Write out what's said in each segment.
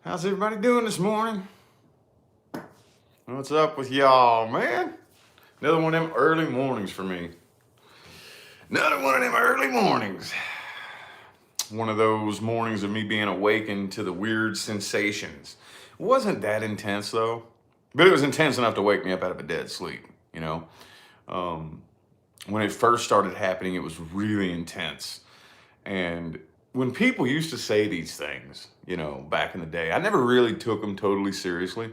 How's everybody doing this morning? What's up with y'all, man? Another one of them early mornings for me. Another one of them early mornings. One of those mornings of me being awakened to the weird sensations. It wasn't that intense though, but it was intense enough to wake me up out of a dead sleep, you know? When it first started happening, it was really intense. And when people used to say these things, back in the day, I never really took them totally seriously.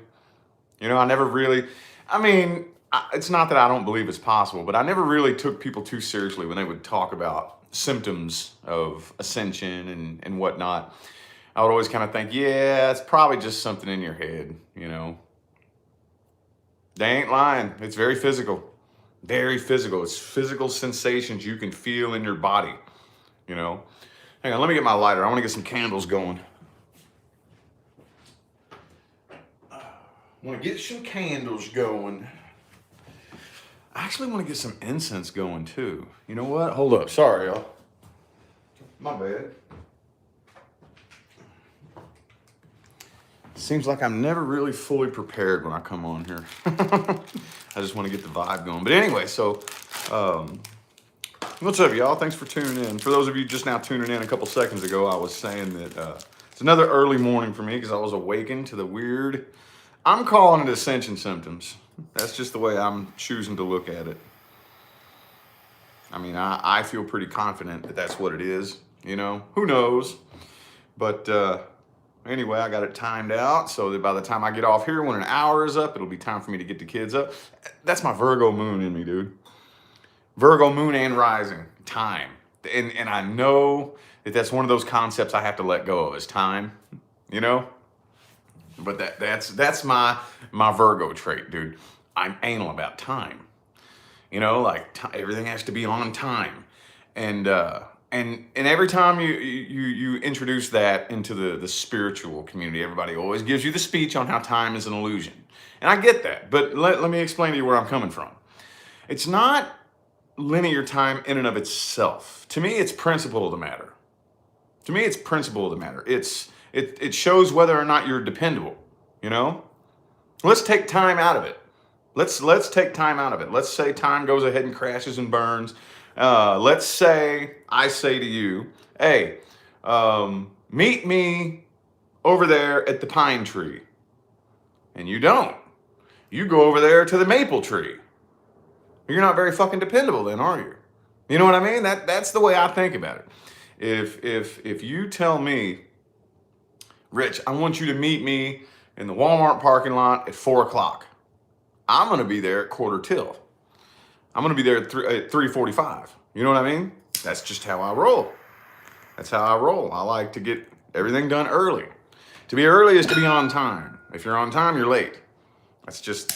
I never really, it's not that I don't believe it's possible, but I never really took people too seriously when they would talk about symptoms of ascension and whatnot. I would always kind of think, yeah, it's probably just something in your head. They ain't lying. It's very physical. Very physical. It's physical sensations you can feel in your body, you know. Hang on, let me get my lighter. I want to get some candles going. I want to get some candles going. I actually want to get some incense going too. You know what? Hold up. Sorry, y'all. My bad. Seems like I'm never really fully prepared when I come on here. I just want to get the vibe going. But anyway, so what's up, y'all? Thanks for tuning in. For those of you just now tuning in a couple seconds ago, I was saying that it's another early morning for me because I was awakened to the weird, I'm calling it ascension symptoms. That's just the way I'm choosing to look at it. I feel pretty confident that that's what it is, Who knows? But anyway, I got it timed out so that by the time I get off here, when an hour is up, it'll be time for me to get the kids up. That's my Virgo moon in me, dude. Virgo moon and rising, time. And I know that that's one of those concepts I have to let go of is time, But that's my Virgo trait, dude. I'm anal about time. Everything has to be on time. And every time you introduce that into the spiritual community, everybody always gives you the speech on how time is an illusion. And I get that, but let me explain to you where I'm coming from. It's not linear time in and of itself. To me, it's principle of the matter. It shows whether or not you're dependable, Let's take time out of it. Let's take time out of it. Let's say time goes ahead and crashes and burns. Let's say I say to you, hey, meet me over there at the pine tree. And you don't. You go over there to the maple tree. You're not very fucking dependable then, are you? You know what I mean? That's the way I think about it. If you tell me, Rich, I want you to meet me in the Walmart parking lot at 4:00. I'm going to be there at 4:45. I'm going to be there at 3:45. You know what I mean? That's just how I roll. I like to get everything done early. To be early is to be on time. If you're on time, you're late. That's just,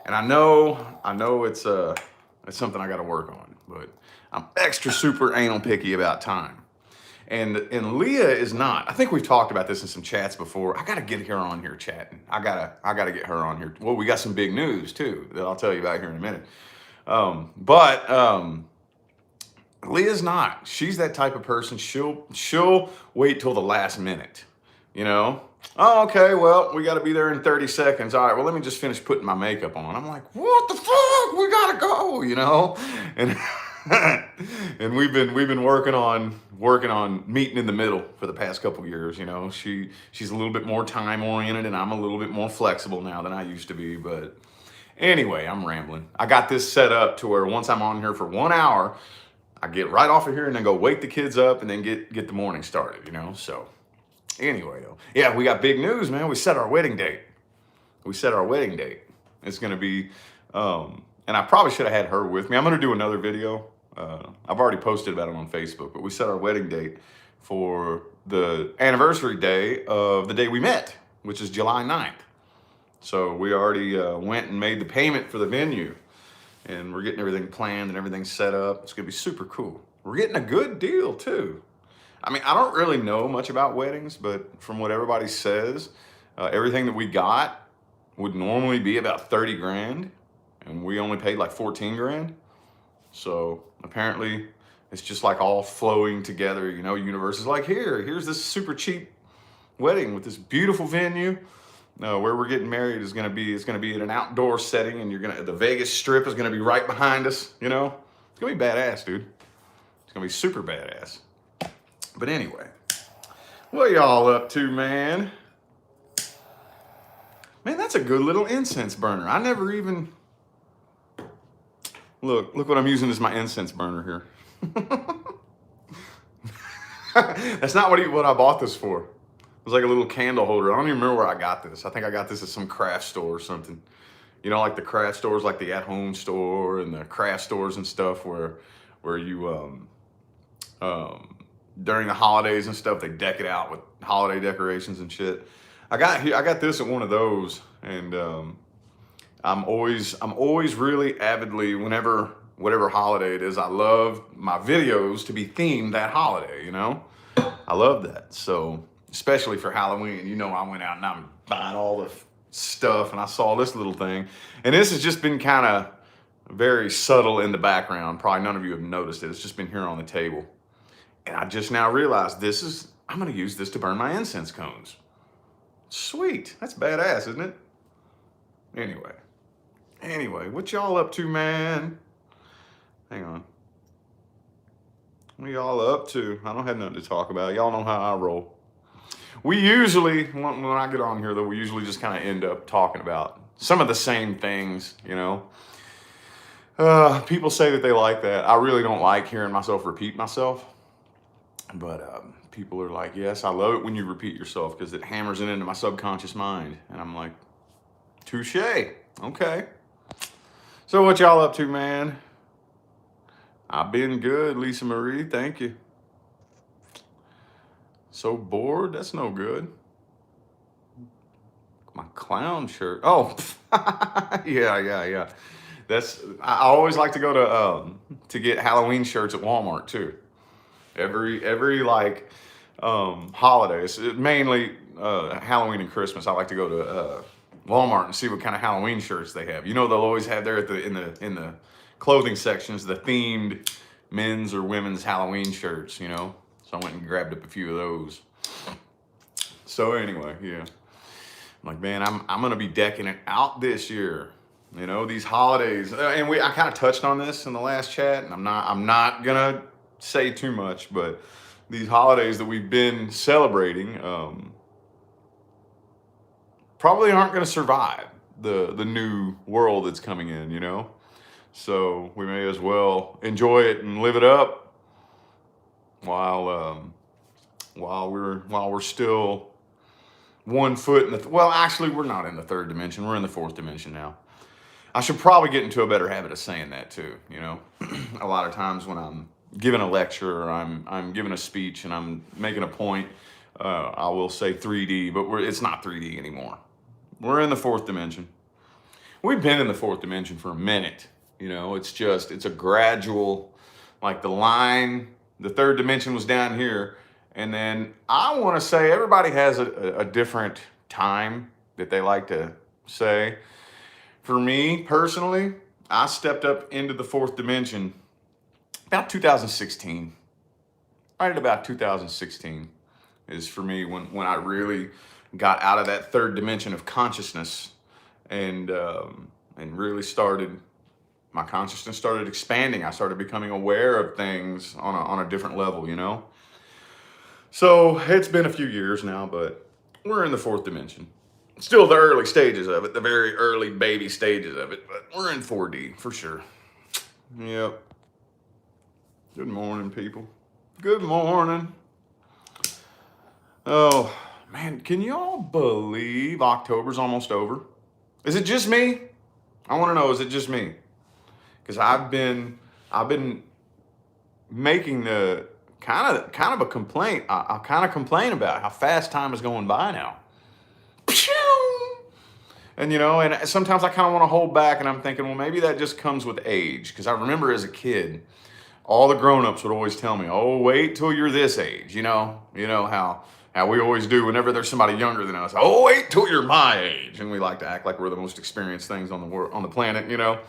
and I know it's something I got to work on, but I'm extra super anal picky about time. And Leah is not. I think we've talked about this in some chats before. I got to get her on here chatting. I gotta get her on here. Well, we got some big news too that I'll tell you about here in a minute. But Leah's not. She's that type of person. She'll wait till the last minute. Oh, okay. Well, we got to be there in 30 seconds. All right. Well, let me just finish putting my makeup on. I'm like, what the fuck? We gotta go. And and we've been working on meeting in the middle for the past couple of years. She's a little bit more time oriented, and I'm a little bit more flexible now than I used to be. But anyway, I'm rambling. I got this set up to where once I'm on here for 1 hour, I get right off of here and then go wake the kids up and then get the morning started. So anyway, though, yeah, we got big news, man. We set our wedding date. It's gonna be, and I probably should have had her with me. I'm gonna do another video. I've already posted about it on Facebook, but we set our wedding date for the anniversary day of the day we met, which is July 9th. So we already went and made the payment for the venue, and we're getting everything planned and everything set up. It's gonna be super cool. We're getting a good deal too. I don't really know much about weddings, but from what everybody says, everything that we got would normally be about 30 grand, and we only paid like 14 grand. So apparently it's just like all flowing together, universe is like, here's this super cheap wedding with this beautiful venue. Where we're getting married is gonna be, it's gonna be in an outdoor setting, and the Vegas Strip is gonna be right behind us. You know, it's gonna be badass, dude. It's gonna be super badass. But anyway, what y'all up to, man? Man, that's a good little incense burner. I never even look what I'm using as my incense burner here. That's not what I bought this for. It was like a little candle holder. I don't even remember where I got this. I think I got this at some craft store or something. You know, like the craft stores, like the At Home store and the craft stores and stuff, where you during the holidays and stuff, they deck it out with holiday decorations and shit. I got this at one of those, and I'm always really avidly, whatever holiday it is, I love my videos to be themed that holiday, you know? I love that. So, especially for Halloween, you know, I went out and I'm buying all the stuff, and I saw this little thing. And this has just been kind of very subtle in the background. Probably none of you have noticed it. It's just been here on the table. And I just now realized I'm going to use this to burn my incense cones. Sweet. That's badass, isn't it? Anyway, what y'all up to, man? Hang on. What y'all up to? I don't have nothing to talk about. Y'all know how I roll. We usually, when I get on here though, we usually just kind of end up talking about some of the same things, you know. People say that they like that. I really don't like hearing myself repeat myself. But people are like, yes, I love it when you repeat yourself because it hammers it into my subconscious mind. And I'm like, touche. Okay. So what y'all up to, man? I've been good, Lisa Marie. Thank you. So bored? That's no good. My clown shirt. Oh, yeah. I always like to go to get Halloween shirts at Walmart too. Every like holidays, mainly Halloween and Christmas, I like to go to Walmart and see what kind of Halloween shirts they have. You know, they'll always have there in the clothing sections the themed men's or women's Halloween shirts, you know. So I went and grabbed up a few of those. So anyway, yeah. I'm like, man, I'm gonna be decking it out this year. You know, these holidays, and I kind of touched on this in the last chat, and I'm not gonna say too much, but these holidays that we've been celebrating probably aren't going to survive the new world that's coming in, you know. So we may as well enjoy it and live it up while we're still 1 foot in the well, actually we're not in the third dimension, we're in the fourth dimension now. I should probably get into a better habit of saying that too, you know. A lot of times when I'm giving a lecture or I'm giving a speech and I'm making a point, I will say 3D, but it's not 3D anymore. We're in the fourth dimension. We've been in the fourth dimension for a minute, you know. It's a gradual, like the third dimension was down here, and then I want to say everybody has a different time that they like to say. For me personally, I stepped up into the fourth dimension about 2016. Right at about 2016 is for me when I really got out of that third dimension of consciousness and really my consciousness started expanding. I started becoming aware of things on a different level, you know? So it's been a few years now, but we're in the fourth dimension. Still the early stages of it, the very early baby stages of it, but we're in 4D for sure. Yep. Good morning, people. Good morning. Oh, man, can y'all believe October's almost over? Is it just me? I want to know, is it just me? Because I've been making the kind of a complaint. I kind of complain about how fast time is going by now. And, you know, and sometimes I kind of want to hold back, and I'm thinking, well, maybe that just comes with age. Because I remember as a kid, all the grown-ups would always tell me, oh, wait till you're this age. You know how we always do whenever there's somebody younger than us. Oh, wait till you're my age. And we like to act like we're the most experienced things on the planet, you know.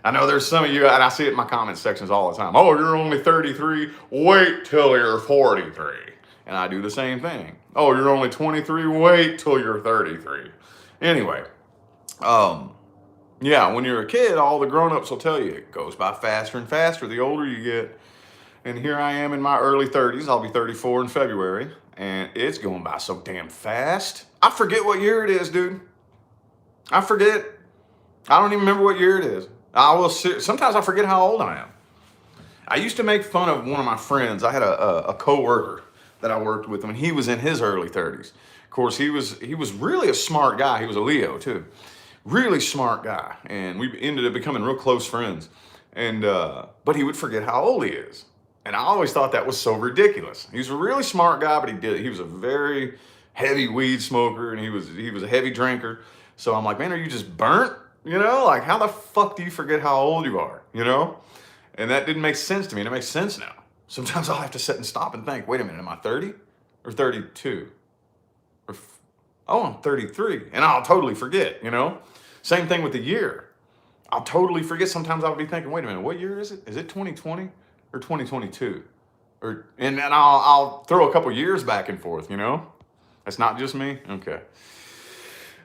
I know there's some of you, and I see it in my comment sections all the time. Oh, you're only 33. Wait till you're 43. And I do the same thing. Oh, you're only 23? Wait till you're 33. Anyway, yeah, when you're a kid, all the grown-ups will tell you it goes by faster and faster the older you get. And here I am in my early 30s. I'll be 34 in February, and it's going by so damn fast. I forget what year it is, dude. I forget. I don't even remember what year it is. Sometimes I forget how old I am. I used to make fun of one of my friends. I had a coworker that I worked with when he was in his early 30s. Of course, he was really a smart guy. He was a Leo too. Really smart guy, and we ended up becoming real close friends. And but he would forget how old he is, and I always thought that was so ridiculous. He was a really smart guy, but he was a very heavy weed smoker, and he was a heavy drinker. So I'm like, man, are you just burnt? You know, like how the fuck do you forget how old you are? You know, and that didn't make sense to me, and it makes sense now. Sometimes I'll have to sit and stop and think, wait a minute, am I 30 or 32? Oh, I'm 33, and I'll totally forget, you know? Same thing with the year. I'll totally forget. Sometimes I'll be thinking, wait a minute, what year is it? Is it 2020 or 2022? And then I'll throw a couple years back and forth, you know? That's not just me? Okay.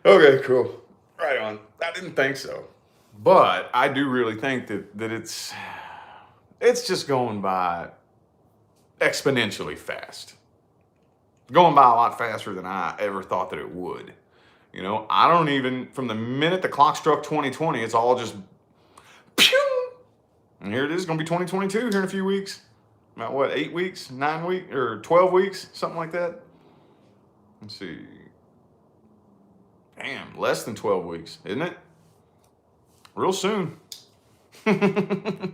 Okay, cool. Right on. I didn't think so. But I do really think that it's just going by exponentially fast. Going by a lot faster than I ever thought that it would. You know, I don't even, from the minute the clock struck 2020, it's all just, pew! And here it is, going to be 2022 here in a few weeks. About what, 8 weeks, 9 weeks, or 12 weeks, something like that? Let's see. Damn, less than 12 weeks, isn't it? Real soon. Yep.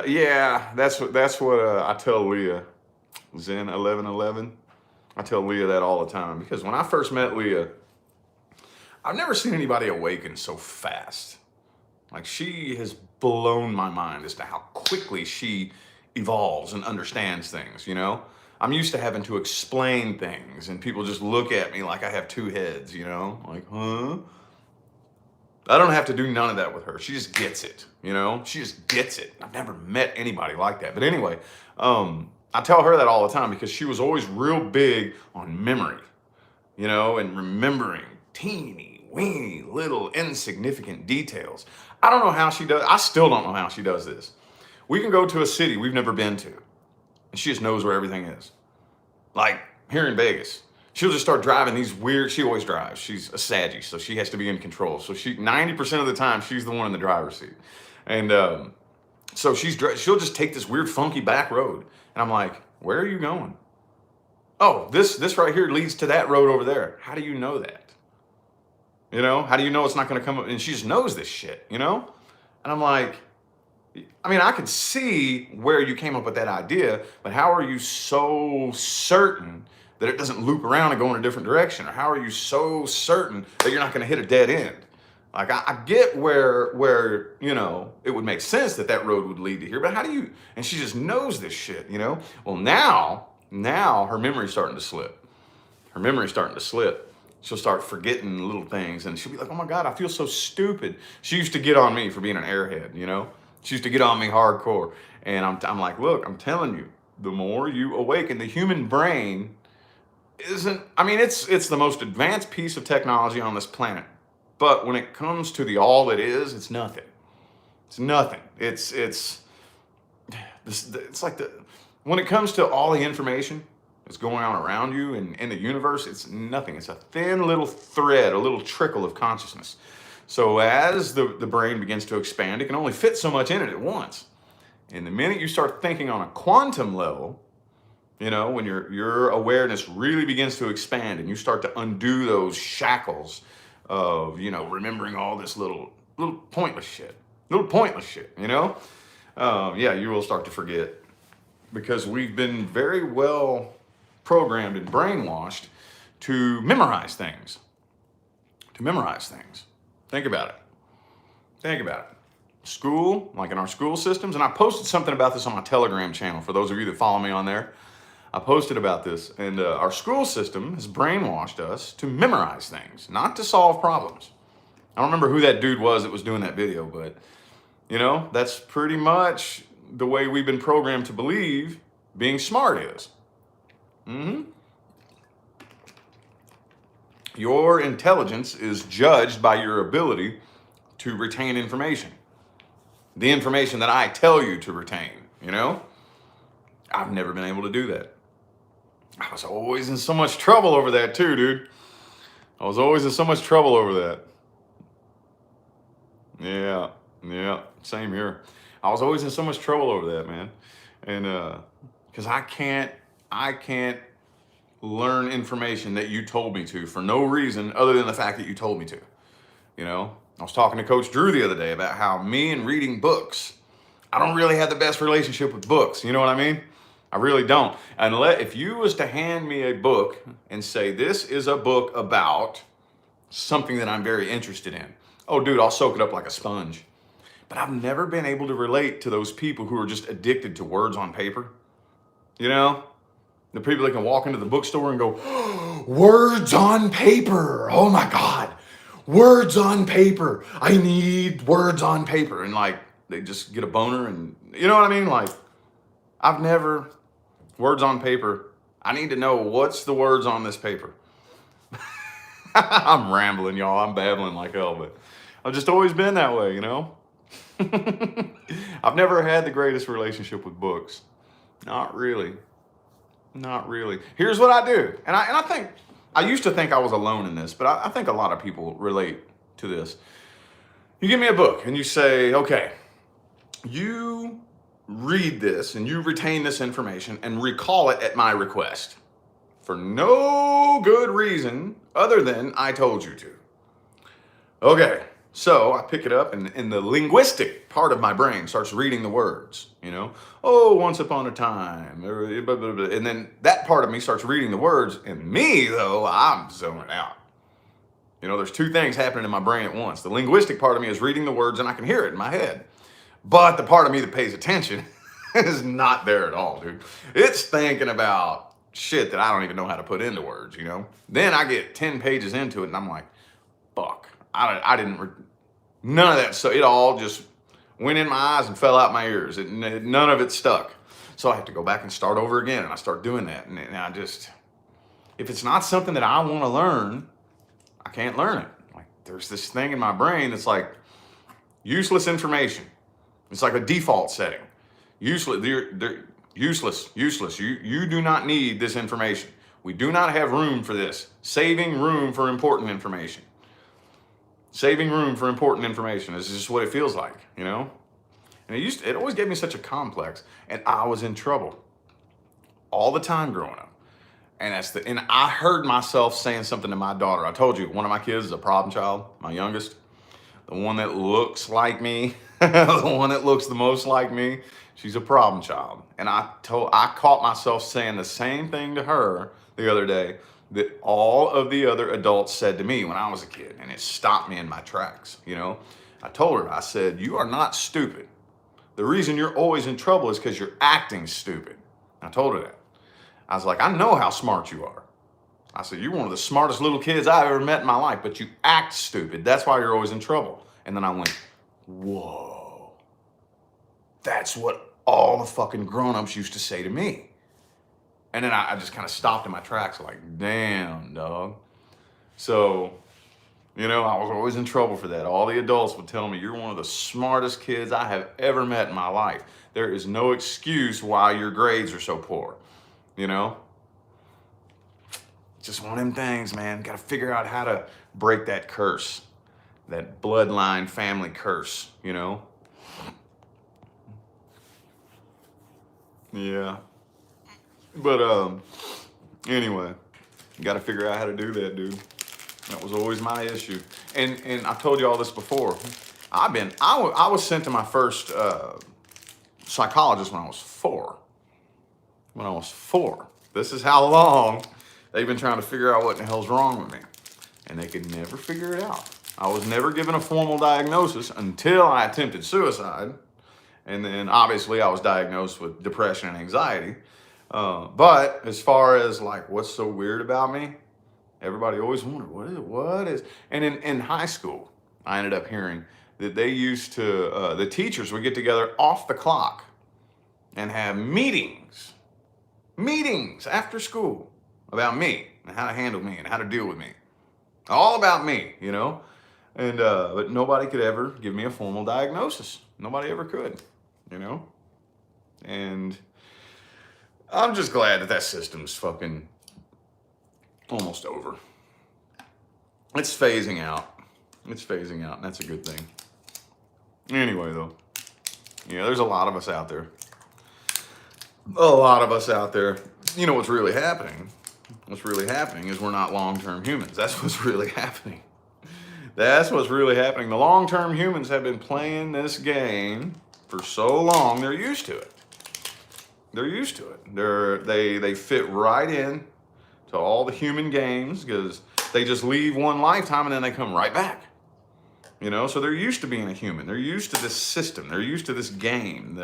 Yeah, that's what I tell Leah. Zen 1111. I tell Leah that all the time because when I first met Leah, I've never seen anybody awaken so fast. Like she has blown my mind as to how quickly she evolves and understands things, you know? I'm used to having to explain things and people just look at me like I have two heads, you know? Like, huh? I don't have to do none of that with her. She just gets it, you know? She just gets it. I've never met anybody like that. But anyway, I tell her that all the time because she was always real big on memory, you know, and remembering teeny, weeny, little insignificant details. I don't know how she does. I still don't know how she does this. We can go to a city we've never been to, and she just knows where everything is. Like here in Vegas, she'll just start driving these weird, she always drives. She's a Saggy, so she has to be in control. So 90% of the time, she's the one in the driver's seat. And so she'll just take this weird, funky back road. And I'm like, where are you going? Oh, this right here leads to that road over there. How do you know that? You know, how do you know it's not going to come up? And she just knows this shit, you know? And I'm like, I mean, I could see where you came up with that idea, but how are you so certain that it doesn't loop around and go in a different direction? Or how are you so certain that you're not going to hit a dead end? Like I get where, you know, it would make sense that road would lead to here, but how do you, and she just knows this shit, you know? Well, now her memory's starting to slip. Her memory's starting to slip. She'll start forgetting little things and she'll be like, oh my God, I feel so stupid. She used to get on me for being an airhead, you know? She used to get on me hardcore. And I'm like, look, I'm telling you, the more you awaken, the human brain isn't, I mean, it's the most advanced piece of technology on this planet. But when it comes to the all it is, it's nothing. It's nothing. It's like when it comes to all the information that's going on around you and in the universe, it's nothing. It's a thin little thread, a little trickle of consciousness. So as the brain begins to expand, it can only fit so much in it at once. And the minute you start thinking on a quantum level, you know, when your awareness really begins to expand and you start to undo those shackles of, you know, remembering all this little pointless shit, you know? Yeah, you will start to forget because we've been very well programmed and brainwashed to memorize things. Think about it. School, like in our school systems, and I posted something about this on my Telegram channel for those of you that follow me on there. I posted about this, and our school system has brainwashed us to memorize things, not to solve problems. I don't remember who that dude was that was doing that video, but you know, that's pretty much the way we've been programmed to believe being smart is. Your intelligence is judged by your ability to retain information. The information that I tell you to retain, you know? I've never been able to do that. I was always in so much trouble over that too, dude. I was always in so much trouble over that. Yeah, same here. I was always in so much trouble over that, man. And because I can't learn information that you told me to for no reason other than the fact that you told me to. You know, I was talking to Coach Drew the other day about how me and reading books, I don't really have the best relationship with books. You know what I mean? I really don't. Unless if you was to hand me a book and say, this is a book about something that I'm very interested in. Oh, dude, I'll soak it up like a sponge. But I've never been able to relate to those people who are just addicted to words on paper. You know? The people that can walk into the bookstore and go, oh, words on paper. Oh my God. Words on paper. I need words on paper. And like, they just get a boner and, you know what I mean? Like, I've never, words on paper. I need to know what's the words on this paper. I'm rambling, y'all. I'm babbling like hell, but I've just always been that way, you know? I've never had the greatest relationship with books. Not really. Not really. Here's what I do. And I think, I used to think I was alone in this, but I think a lot of people relate to this. You give me a book and you say, okay, you read this and you retain this information and recall it at my request for no good reason other than I told you to. Okay, so I pick it up and the linguistic part of my brain starts reading the words, you know, oh, once upon a time, and then that part of me starts reading the words, and me, though, I'm zoning out. You know, there's two things happening in my brain at once. The linguistic part of me is reading the words and I can hear it in my head. But the part of me that pays attention is not there at all, dude. It's thinking about shit that I don't even know how to put into words, you know? Then I get 10 pages into it and I'm like, fuck, I didn't, none of that. So it all just went in my eyes and fell out my ears. None of it stuck. So I have to go back and start over again. And I start doing that. And I just, if it's not something that I want to learn, I can't learn it. Like there's this thing in my brain that's like useless information. It's like a default setting. Useless. They're useless. You do not need this information. We do not have room for this. Saving room for important information. Saving room for important information is just what it feels like, you know? And it always gave me such a complex, and I was in trouble all the time growing up. And and I heard myself saying something to my daughter. I told you, one of my kids is a problem child, my youngest. The one that looks like me, the one that looks the most like me, she's a problem child. And I caught myself saying the same thing to her the other day that all of the other adults said to me when I was a kid, and it stopped me in my tracks, you know? I told her, I said, you are not stupid. The reason you're always in trouble is because you're acting stupid. I told her that. I was like, I know how smart you are. I said, you're one of the smartest little kids I've ever met in my life, but you act stupid. That's why you're always in trouble. And then I went, whoa. That's what all the fucking grown-ups used to say to me. And then I just kind of stopped in my tracks like, damn, dog. So, you know, I was always in trouble for that. All the adults would tell me, you're one of the smartest kids I have ever met in my life. There is no excuse why your grades are so poor, you know? Just one of them things, man. Got to figure out how to break that curse, that bloodline family curse, you know? Yeah. But anyway, you got to figure out how to do that, dude. That was always my issue. And I've told you all this before. I was sent to my first psychologist when I was 4. When I was 4. This is how long they've been trying to figure out what the hell's wrong with me. And they could never figure it out. I was never given a formal diagnosis until I attempted suicide. And then obviously I was diagnosed with depression and anxiety. But as far as like what's so weird about me, everybody always wondered, what is? And in high school, I ended up hearing that they used to, the teachers would get together off the clock and have meetings after school about me and how to handle me and how to deal with me. All about me, you know? And, but nobody could ever give me a formal diagnosis. Nobody ever could, you know? And I'm just glad that that system's fucking almost over. It's phasing out. It's phasing out, and that's a good thing. Anyway, though, yeah, there's a lot of us out there. A lot of us out there. You know what's really happening? What's really happening is we're not long-term humans. That's what's really happening. That's what's really happening. The long-term humans have been playing this game for so long, they're used to it. They're used to it. They fit right in to all the human games because they just leave one lifetime and then they come right back. You know, so they're used to being a human. They're used to this system. They're used to this game.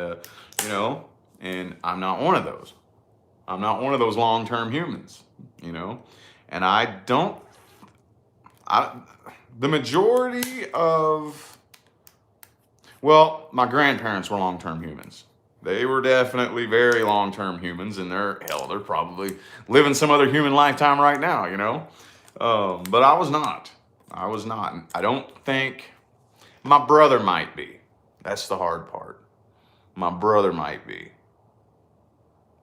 And I'm not one of those. I'm not one of those long-term humans, you know. And the majority of, well, my grandparents were long-term humans. They were definitely very long-term humans, and they're probably living some other human lifetime right now, you know. But I was not. I don't think, my brother might be. That's the hard part. My brother might be.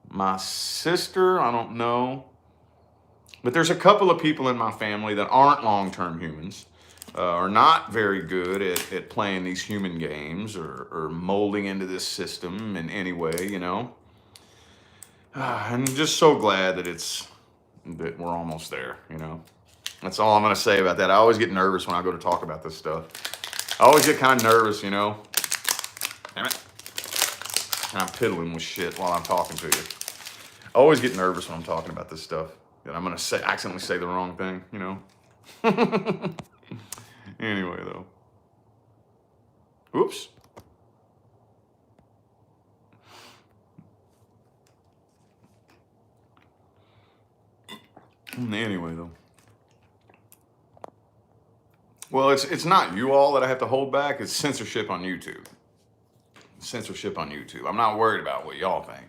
My sister, I don't know. But there's a couple of people in my family that aren't long-term humans, are not very good at playing these human games or molding into this system in any way, you know. I'm just so glad that we're almost there, you know. That's all I'm going to say about that. I always get nervous when I go to talk about this stuff. I always get kind of nervous, you know. Damn it. And I'm piddling with shit while I'm talking to you. I always get nervous when I'm talking about this stuff. That I'm going to accidentally say the wrong thing, you know. Anyway, though. Oops. Anyway, though. Well, it's not you all that I have to hold back. It's censorship on YouTube. Censorship on YouTube. I'm not worried about what y'all think.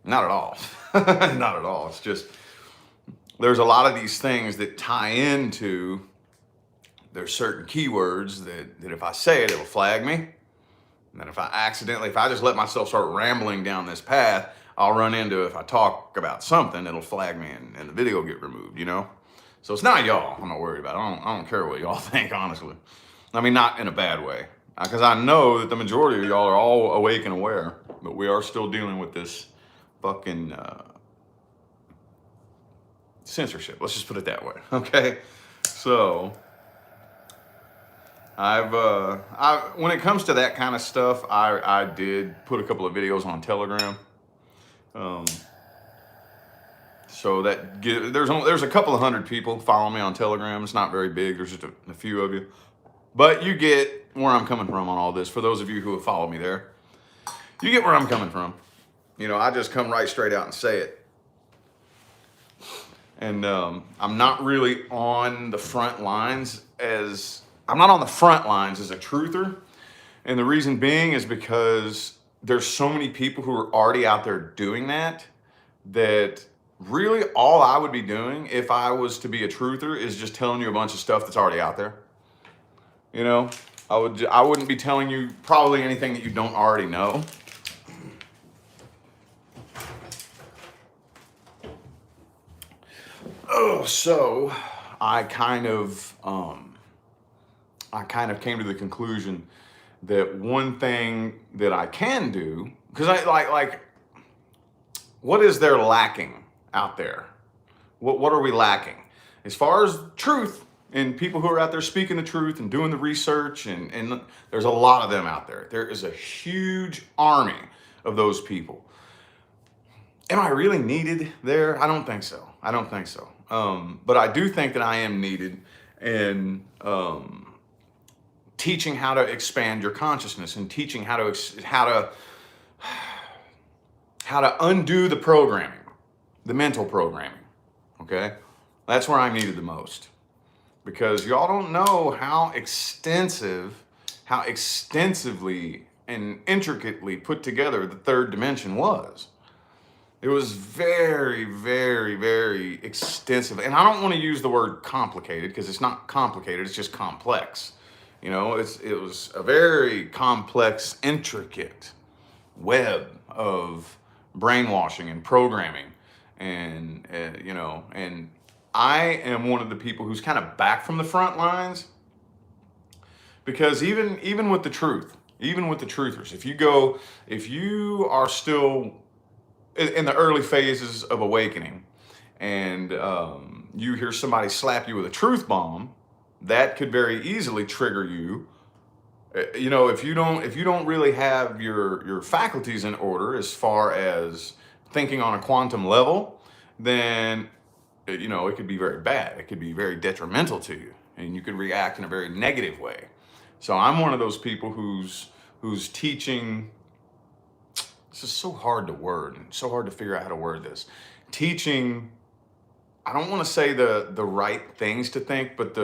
Not at all. Not at all. It's just there's a lot of these things that tie into, there's certain keywords that if I say it, it'll flag me. And then if I just let myself start rambling down this path, I'll run into, if I talk about something, it'll flag me and the video will get removed, you know? So it's not y'all I'm not worried about. I don't care what y'all think, honestly. I mean, not in a bad way. Because I know that the majority of y'all are all awake and aware, but we are still dealing with this fucking censorship. Let's just put it that way, okay? So, when it comes to that kind of stuff, I did put a couple of videos on Telegram. So that there's a couple of hundred people following me on Telegram. It's not very big. There's just a few of you. But you get where I'm coming from on all this. For those of you who have followed me there, you get where I'm coming from. You know, I just come right straight out and say it. And I'm not really on the front lines as a truther. And the reason being is because there's so many people who are already out there doing that really all I would be doing if I was to be a truther is just telling you a bunch of stuff that's already out there. You know, I wouldn't be telling you probably anything that you don't already know. Oh, so I kind of came to the conclusion that one thing that I can do, because I like what is there lacking out there? What are we lacking? As far as truth and people who are out there speaking the truth and doing the research, and there's a lot of them out there. There is a huge army of those people. Am I really needed there? I don't think so. But I do think that I am needed in teaching how to expand your consciousness and teaching how to undo the programming, the mental programming. Okay, that's where I'm needed the most, because y'all don't know how extensively and intricately put together the third dimension was. It was very, very, very extensive. And I don't want to use the word complicated because it's not complicated, it's just complex. It was a very complex, intricate web of brainwashing and programming. And I am one of the people who's kind of back from the front lines because even with the truth, even with the truthers, if you are still in the early phases of awakening and you hear somebody slap you with a truth bomb, that could very easily trigger you. If you don't really have your faculties in order as far as thinking on a quantum level, then it could be very bad. It could be very detrimental to you, and you could react in a very negative way. So I'm one of those people who's teaching. This is so hard to word and so hard to figure out how to word this. Teaching, I don't want to say the right things to think, but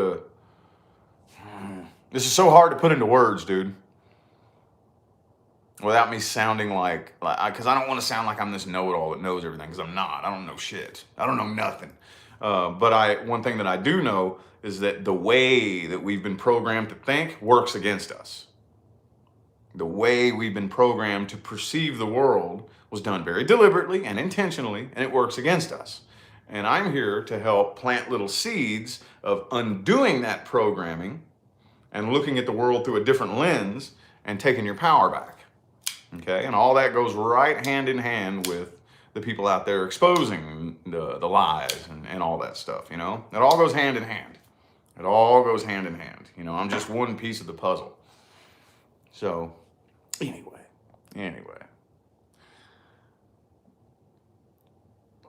this is so hard to put into words, dude. Without me sounding because I don't want to sound like I'm this know-it-all that knows everything, because I'm not. I don't know shit. I don't know nothing. But one thing that I do know is that the way that we've been programmed to think works against us. The way we've been programmed to perceive the world was done very deliberately and intentionally, and it works against us. And I'm here to help plant little seeds of undoing that programming and looking at the world through a different lens and taking your power back. Okay? And all that goes right hand in hand with the people out there exposing the lies and all that stuff, It all goes hand in hand. It all goes hand in hand. I'm just one piece of the puzzle. So, anyway.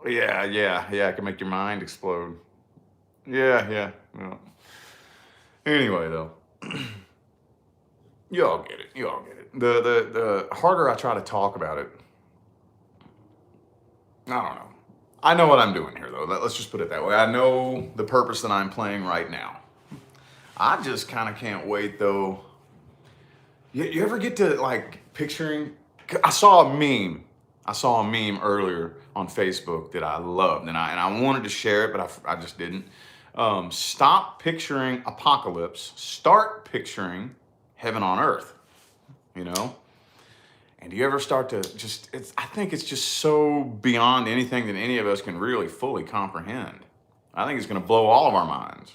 Yeah, it can make your mind explode. Yeah. Well, anyway, though. You all get it. The harder I try to talk about it, I don't know. I know what I'm doing here, though. Let's just put it that way. I know the purpose that I'm playing right now. I just kind of can't wait, though. You ever get to picturing? I saw a meme earlier on Facebook that I loved, and I wanted to share it, but I just didn't. Stop picturing apocalypse. Start picturing heaven on earth. And do you ever start to I think it's just so beyond anything that any of us can really fully comprehend. I think it's going to blow all of our minds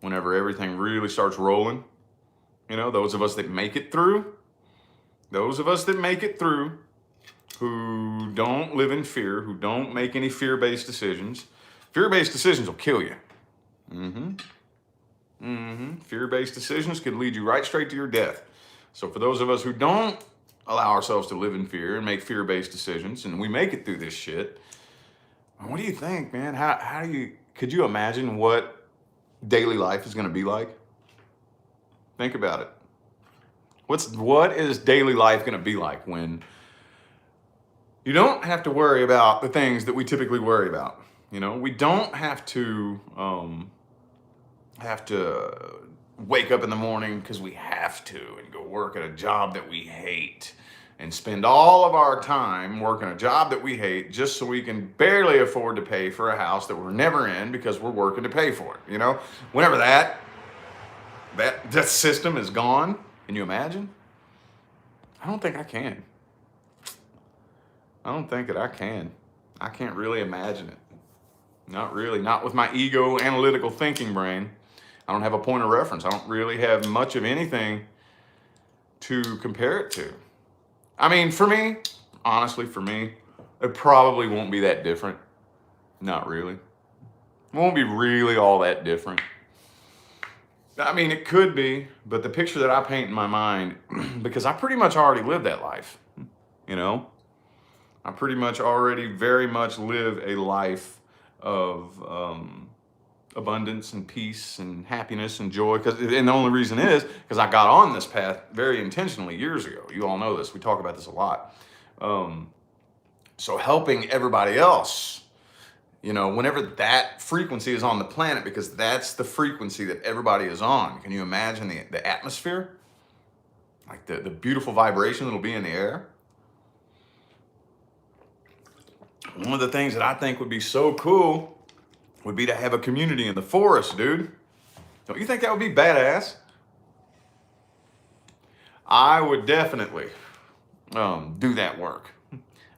whenever everything really starts rolling. Those of us that make it through, who don't live in fear, who don't make any fear-based decisions. Fear-based decisions will kill you. Fear-based decisions could lead you right straight to your death. So for those of us who don't allow ourselves to live in fear and make fear-based decisions, and we make it through this shit, what do you think, man? Could you imagine what daily life is going to be like? Think about it. What is daily life going to be like when you don't have to worry about the things that we typically worry about? We don't have to wake up in the morning because we have to and go work at a job that we hate and spend all of our time working a job that we hate just so we can barely afford to pay for a house that we're never in because we're working to pay for it. Whenever that system is gone, can you imagine? I don't think I can. I don't think that I can. I can't really imagine it. Not really. Not with my ego analytical thinking brain. I don't have a point of reference. I don't really have much of anything to compare it to. I mean, honestly, it probably won't be that different. Not really. It won't be really all that different. I mean, it could be, but the picture that I paint in my mind, because I pretty much already lived that life, I pretty much already very much live a life of abundance and peace and happiness and joy. And the only reason is because I got on this path very intentionally years ago. You all know this. We talk about this a lot. So helping everybody else, whenever that frequency is on the planet, because that's the frequency that everybody is on. Can you imagine the atmosphere? like the beautiful vibration that'll be in the air. One of the things that I think would be so cool would be to have a community in the forest, dude. Don't you think that would be badass? I would definitely do that work.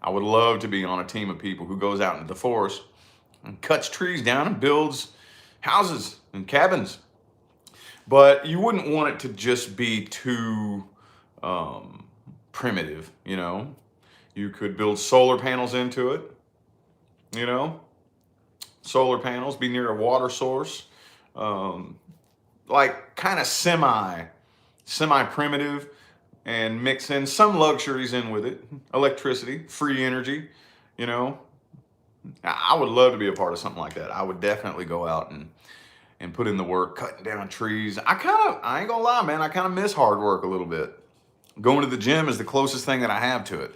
I would love to be on a team of people who goes out into the forest and cuts trees down and builds houses and cabins. But you wouldn't want it to just be too primitive, you know? You could build solar panels into it, you know? Solar panels, be near a water source, like kind of semi primitive, and mix in some luxuries in with it. Electricity, free energy, you know. I would love to be a part of something like that. I would definitely go out and put in the work, cutting down trees. I ain't gonna lie, man, I kind of miss hard work a little bit. Going to the gym is the closest thing that I have to it.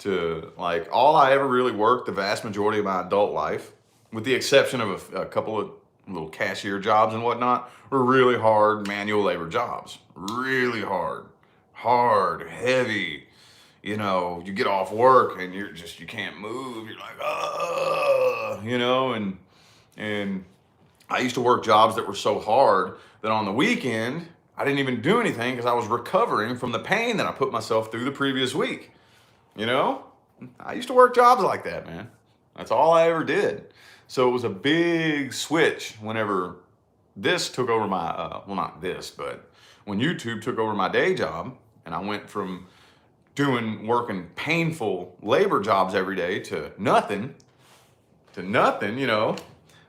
To like all I ever really worked the vast majority of my adult life, with the exception of a couple of little cashier jobs and whatnot, were really hard manual labor jobs. Really hard, heavy. You know, you get off work and you can't move. You're like, you know, and I used to work jobs that were so hard that on the weekend, I didn't even do anything because I was recovering from the pain that I put myself through the previous week. You know, I used to work jobs like that, man. That's all I ever did. So it was a big switch whenever this took over my, well, not this, but when YouTube took over my day job and I went from working painful labor jobs every day to nothing, you know, it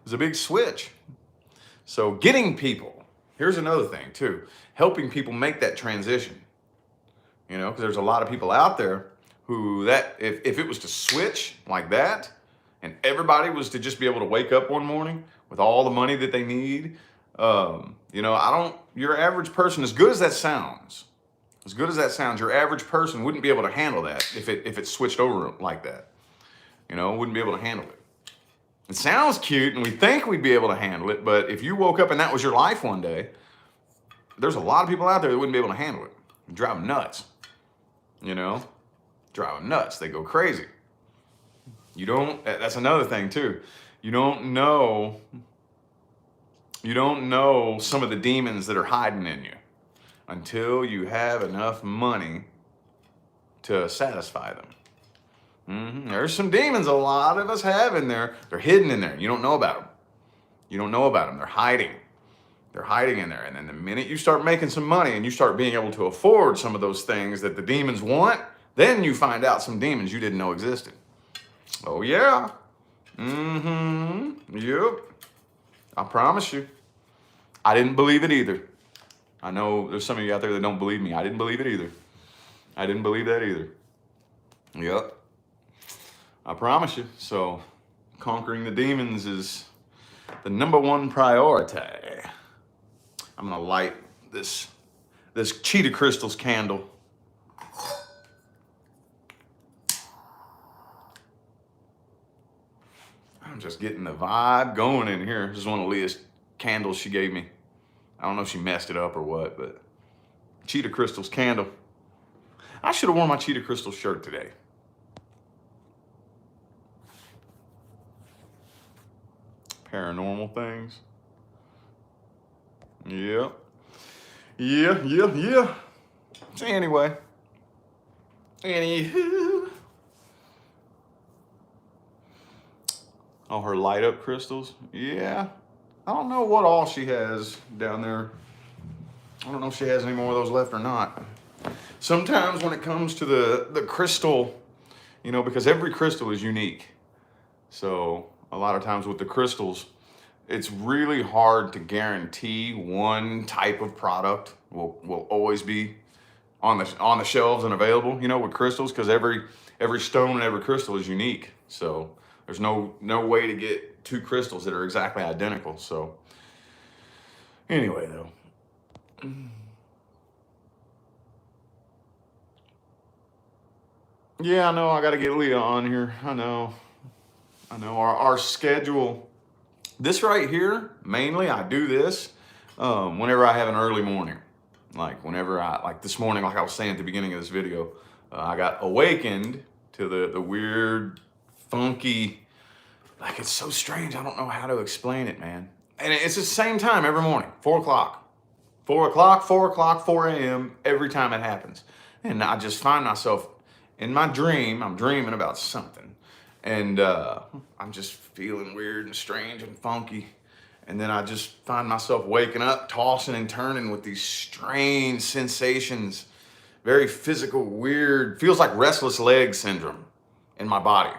was a big switch. So getting people, here's another thing too, helping people make that transition, you know, because there's a lot of people out there who if it was to switch like that and everybody was to just be able to wake up one morning with all the money that they need, you know, your average person, as good as that sounds, your average person wouldn't be able to handle that if it switched over like that, you know, wouldn't be able to handle it. It sounds cute and we think we'd be able to handle it, but if you woke up and that was your life one day, there's a lot of people out there that wouldn't be able to handle it. It'd drive them nuts, you know? Drive them nuts. They go crazy. That's another thing too. You don't know some of the demons that are hiding in you until you have enough money to satisfy them. There's some demons a lot of us have in there. They're hidden in there. You don't know about them. They're hiding. They're hiding in there. And then the minute you start making some money and you start being able to afford some of those things that the demons want, then you find out some demons you didn't know existed. Oh yeah. Yep. I promise you. I didn't believe it either. I know there's some of you out there that don't believe me. I didn't believe it either. I didn't believe that either. Yep. I promise you. So conquering the demons is the number one priority. I'm gonna light this Cheetah Crystals candle. I'm just getting the vibe going in here. This is one of Leah's candles she gave me. I don't know if she messed it up or what, but Cheetah Crystals candle. I should have worn my Cheetah Crystals shirt today. Paranormal things. Yep. Yeah. So anyway. Anywho. Oh, her light up crystals? Yeah. I don't know what all she has down there. I don't know if she has any more of those left or not. Sometimes when it comes to the crystal, you know, because every crystal is unique. So a lot of times with the crystals, it's really hard to guarantee one type of product will always be on the shelves and available, you know, with crystals, because every stone and every crystal is unique. So there's no way to get two crystals that are exactly identical. So anyway, though. Yeah, I know I got to get Leah on here. I know our schedule. This right here, mainly I do this whenever I have an early morning. Like whenever like this morning, like I was saying at the beginning of this video, I got awakened to the weird, funky, like it's so strange. I don't know how to explain it, man. And it's the same time every morning, 4 o'clock. 4 o'clock, 4 o'clock, 4 a.m. every time it happens. And I just find myself in my dream, I'm dreaming about something. And I'm just feeling weird and strange and funky. And then I just find myself waking up, tossing and turning with these strange sensations, very physical, weird, feels like restless leg syndrome in my body.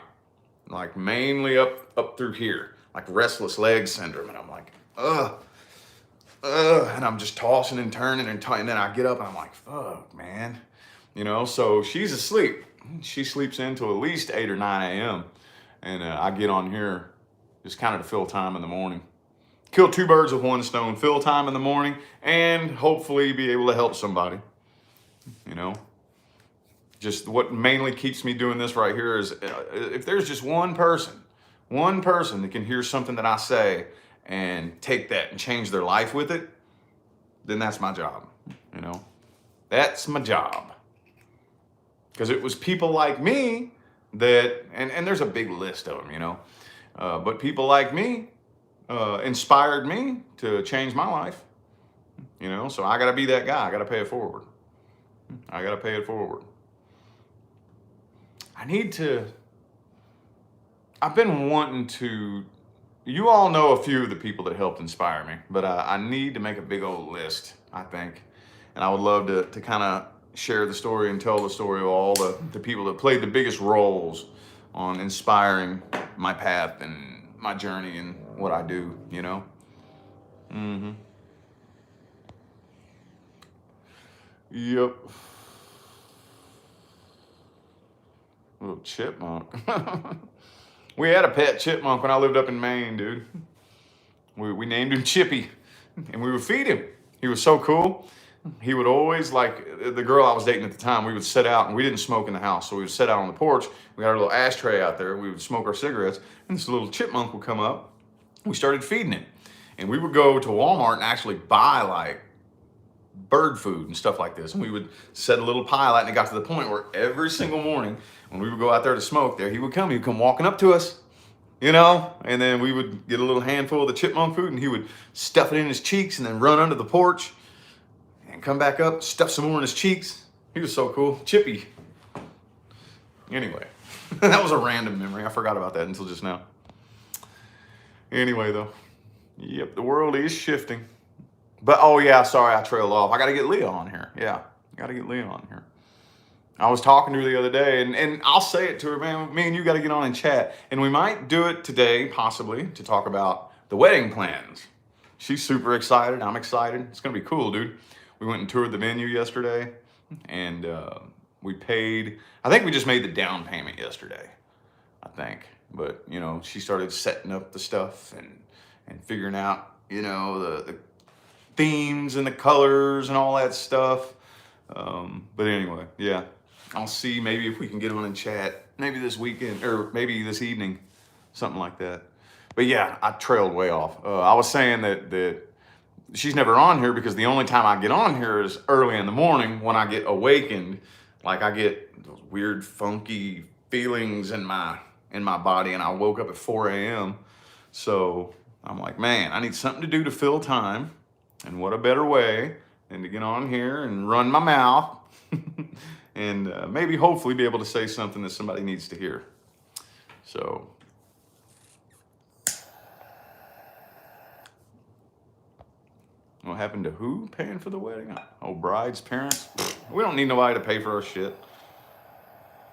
Like mainly up through here, like restless leg syndrome. And I'm like, ugh. And I'm just tossing and turning and then I get up and I'm like, fuck, man. You know, so she's asleep. She sleeps until at least 8 or 9 a.m. And I get on here just kind of to fill time in the morning. Kill two birds with one stone, fill time in the morning, and hopefully be able to help somebody. You know, just what mainly keeps me doing this right here is if there's just one person that can hear something that I say and take that and change their life with it, then that's my job. You know, that's my job. Because it was people like me that, and there's a big list of them, you know, but people like me inspired me to change my life, you know, so I got to be that guy. I got to pay it forward. I got to pay it forward. I've been wanting to, you all know a few of the people that helped inspire me, but I need to make a big old list, I think. And I would love to kind of share the story and tell the story of all the people that played the biggest roles on inspiring my path and my journey and what I do, you know? Mm-hmm. Yep. Little chipmunk. We had a pet chipmunk when I lived up in Maine, dude. We named him Chippy, and we would feed him. He was so cool. He would always, like, the girl I was dating at the time, we would sit out, and we didn't smoke in the house, so we would sit out on the porch. We got our little ashtray out there. We would smoke our cigarettes, and this little chipmunk would come up. We started feeding him. And we would go to Walmart and actually buy, like, bird food and stuff like this. And we would set a little pile out, and it got to the point where every single morning when we would go out there to smoke, there he would come. He'd come walking up to us, you know, and then we would get a little handful of the chipmunk food, and he would stuff it in his cheeks and then run under the porch and come back up, stuff some more in his cheeks. He was so cool. Chippy. Anyway, that was a random memory. I forgot about that until just now. Anyway, though, yep, the world is shifting. But, oh yeah, sorry, I trailed off. I got to get Leah on here. Yeah, got to get Leah on here. I was talking to her the other day, and I'll say it to her, man, me and you got to get on and chat. And we might do it today, possibly, to talk about the wedding plans. She's super excited. I'm excited. It's going to be cool, dude. We went and toured the venue yesterday, and we paid, I think we just made the down payment yesterday, I think. But, you know, she started setting up the stuff and figuring out, you know, the themes and the colors and all that stuff. But anyway, yeah, I'll see maybe if we can get on and chat maybe this weekend or maybe this evening, something like that. But yeah, I trailed way off. I was saying that she's never on here because the only time I get on here is early in the morning when I get awakened. Like I get those weird funky feelings in my body, and I woke up at 4 a.m. So I'm like, man, I need something to do to fill time. And what a better way than to get on here and run my mouth and maybe hopefully be able to say something that somebody needs to hear. So what happened to who paying for the wedding? Oh, bride's parents? We don't need nobody to pay for our shit.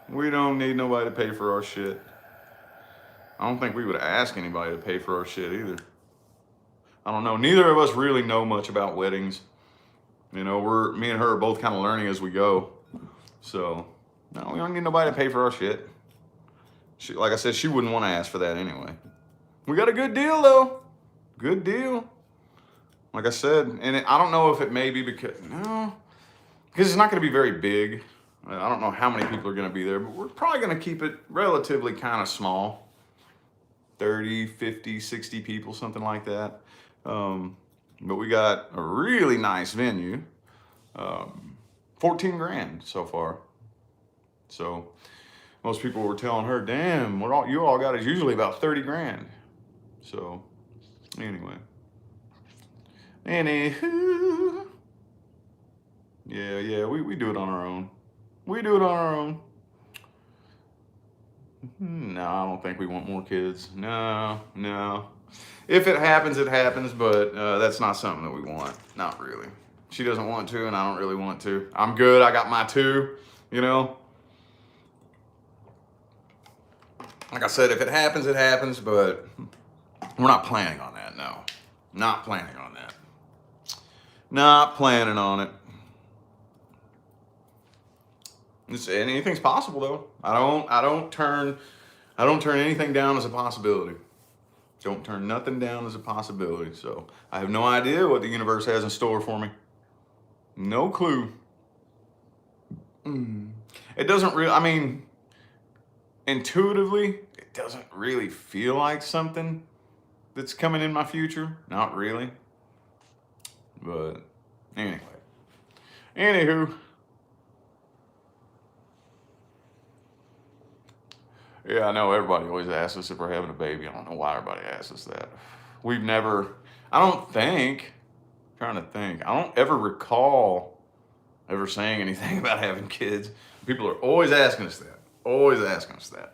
We don't need nobody to pay for our shit. I don't think we would ask anybody to pay for our shit either. I don't know. Neither of us really know much about weddings. You know, me and her are both kind of learning as we go. So, no, we don't need nobody to pay for our shit. Like I said, she wouldn't want to ask for that anyway. We got a good deal, though. Good deal. Like I said, and I don't know if it may be because it's not going to be very big. I don't know how many people are going to be there, but we're probably going to keep it relatively kind of small. 30, 50, 60 people, something like that. But we got a really nice venue. 14 grand so far. So most people were telling her, damn, what all, you all got is usually about 30 grand. So anyway. Anywho. Yeah, we do it on our own. We do it on our own. No, I don't think we want more kids. No. If it happens, it happens, but that's not something that we want. Not really. She doesn't want to, and I don't really want to. I'm good. I got my two, you know. Like I said, if it happens, it happens, but we're not planning on that, no. Not planning on that. Not planning on it. Anything's possible though. I don't turn anything down as a possibility. Don't turn nothing down as a possibility. So I have no idea what the universe has in store for me. No clue. It doesn't really, I mean, intuitively, it doesn't really feel like something that's coming in my future. Not really. But anyway. Anywho. Yeah, I know everybody always asks us if we're having a baby. I don't know why everybody asks us that. We've never, I don't think, I'm trying to think, I don't ever recall ever saying anything about having kids. People are always asking us that. Always asking us that.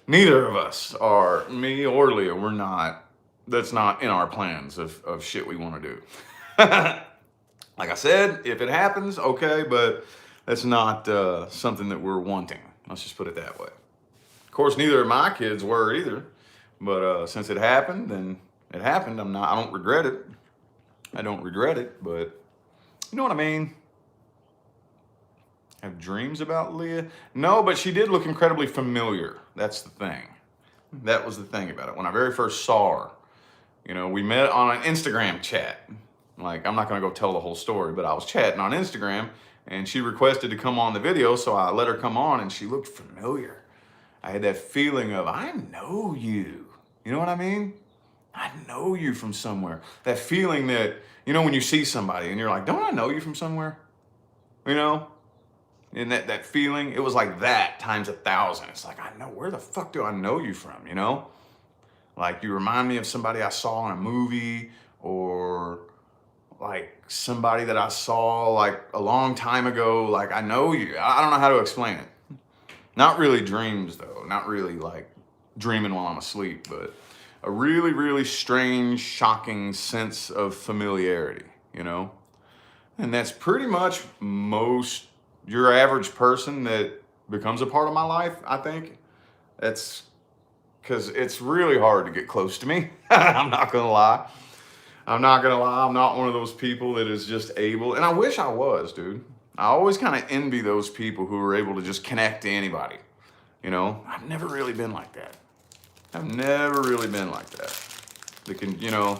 Neither of us are, me or Leah, we're not, that's not in our plans of shit we want to do. Like I said, if it happens, okay, but that's not something that we're wanting. Let's just put it that way. Of course, neither of my kids were either, but since it happened, then it happened. I don't regret it. I don't regret it, but you know what I mean? Have dreams about Leah? No, but she did look incredibly familiar. That's the thing. That was the thing about it. When I very first saw her, you know, we met on an Instagram chat. Like, I'm not going to go tell the whole story, but I was chatting on Instagram and she requested to come on the video, so I let her come on and she looked familiar. I had that feeling of, I know you. You know what I mean? I know you from somewhere. That feeling that, you know, when you see somebody and you're like, don't I know you from somewhere? You know? And that feeling, it was like that times 1,000. It's like, I know, where the fuck do I know you from, you know? Like, you remind me of somebody I saw in a movie, or like somebody that I saw like a long time ago. Like, I know you. I don't know how to explain it. Not really dreams though, not really like dreaming while I'm asleep, but a really, really strange, shocking sense of familiarity, you know? And that's pretty much most, your average person that becomes a part of my life, I think. That's because it's really hard to get close to me. I'm not gonna lie. I'm not one of those people that is just able, and I wish I was, dude. I always kind of envy those people who are able to just connect to anybody. You know, I've never really been like that. I've never really been like that. That can, you know,